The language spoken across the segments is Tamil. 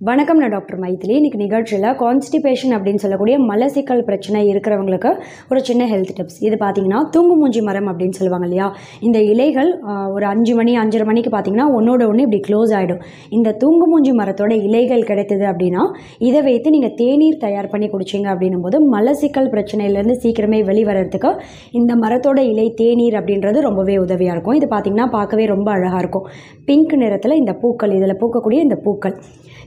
வணக்கம், நான் டாக்டர் மைதிலி. இன்றைக்கி நிகழ்ச்சியில் கான்ஸ்டிபேஷன் அப்படின்னு சொல்லக்கூடிய மலசிக்கல் பிரச்சனை இருக்கிறவங்களுக்கு ஒரு சின்ன ஹெல்த் டிப்ஸ். இது பார்த்திங்கன்னா தூங்கு மூஞ்சி மரம் அப்படின்னு சொல்லுவாங்க இல்லையா, இந்த இலைகள் ஒரு 5 மணி 5:30 மணிக்கு பார்த்திங்கன்னா ஒன்றோட ஒன்று இப்படி க்ளோஸ் ஆகிடும். இந்த தூங்கு மூஞ்சி மரத்தோட இலைகள் கிடைத்தது அப்படின்னா இதை வைத்து நீங்கள் தேநீர் தயார் பண்ணி குடிச்சிங்க அப்படின்னும் போது மலசிக்கல் பிரச்சனையிலேருந்து சீக்கிரமே வெளிவரத்துக்கு இந்த மரத்தோட இலை தேநீர் அப்படின்றது ரொம்பவே உதவியாக இருக்கும். இது பார்த்திங்கன்னா பார்க்கவே ரொம்ப அழகாக இருக்கும். பிங்க் நிறத்தில் இந்த பூக்கள், இதில் பூக்கக்கூடிய இந்த பூக்கள்.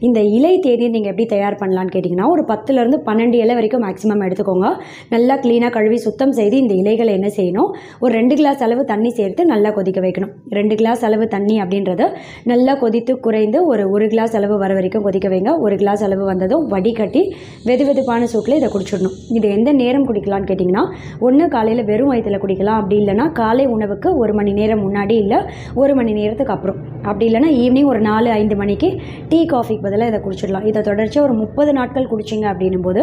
இந்த இலை தேநீர் நீங்கள் எப்படி தயார் பண்ணலான்னு கேட்டிங்கன்னா, ஒரு 10லேருந்து 12 இலை வரைக்கும் மேக்ஸிமம் எடுத்துக்கோங்க. நல்லா க்ளீனாக கழுவி சுத்தம் செய்து இந்த இலைகளை என்ன செய்யணும், ஒரு 2 கிளாஸ் அளவு தண்ணி சேர்த்து நல்லா கொதிக்க வைக்கணும். 2 கிளாஸ் அளவு தண்ணி அப்படின்றது நல்லா கொதித்து குறைந்து ஒரு கிளாஸ் அளவு வர வரைக்கும் கொதிக்க வைங்க. 1 கிளாஸ் அளவு வந்ததும் வடிகட்டி வெதுவெதுப்பான சூட்டில் இதை குடிச்சிடணும். இது எந்த நேரம் குடிக்கலான்னு கேட்டிங்கன்னா, ஒன்று காலையில் வெறும் வயிற்றில் குடிக்கலாம், அப்படி இல்லைனா காலை உணவுக்கு 1 மணி நேரம் முன்னாடி, இல்லை 1 மணி நேரத்துக்கு அப்புறம், அப்படி இல்லைனா ஈவினிங் ஒரு 4-5 மணிக்கு டீ காஃபிக்கு பதிலாக இதை குடிச்சிடலாம். இதை தொடர்ச்சியாக ஒரு 30 நாட்கள் குடிச்சிங்க அப்படின்னும் போது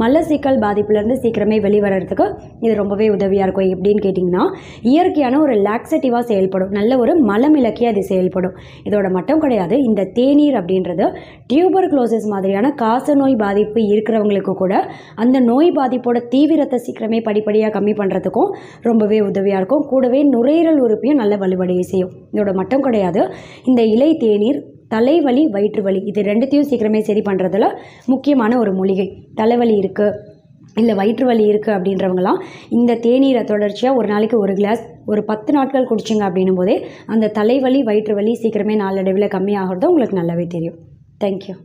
மலசிக்கல் பாதிப்புலேருந்து சீக்கிரமே வெளிவரத்துக்கு இது ரொம்பவே உதவியாக இருக்கும். எப்படின்னு கேட்டிங்கன்னா, இயற்கையான ஒரு லாக்ஸேட்டிவாக செயல்படும், நல்ல ஒரு மலமிளக்கியாக அது செயல்படும். இதோட மட்டும் கிடையாது, இந்த தேநீர் அப்படின்றது டியூபர்குலோசிஸ் மாதிரியான காச நோய் பாதிப்பு இருக்கிறவங்களுக்கு கூட அந்த நோய் பாதிப்போட தீவிரத்தை சீக்கிரமே படிப்படியாக கம்மி பண்ணுறதுக்கும் ரொம்பவே உதவியாக இருக்கும். கூடவே நுரையீரல் உறுப்பையும் நல்ல வலுவடைய செய்யும். இதோட மட்டும் கிடையாது, இந்த இலை தேநீர் தலைவலி, வயிற்று வலி, இது ரெண்டுத்தையும் சீக்கிரமே சரி பண்ணுறதுல முக்கியமான ஒரு மூலிகை. தலைவலி இருக்குது, இல்லை வயிற்று வலி இருக்குது அப்படின்றவங்களாம் இந்த தேநீரை தொடர்ச்சியாக ஒரு நாளைக்கு 1 கிளாஸ் ஒரு 10 நாட்கள் குடிச்சிங்க அப்படின்னும் போதே அந்த தலைவலி, வயிற்று வலி சீக்கிரமே நாளடைவில் கம்மியாகிறது உங்களுக்கு நல்லாவே தெரியும். தேங்க்யூ.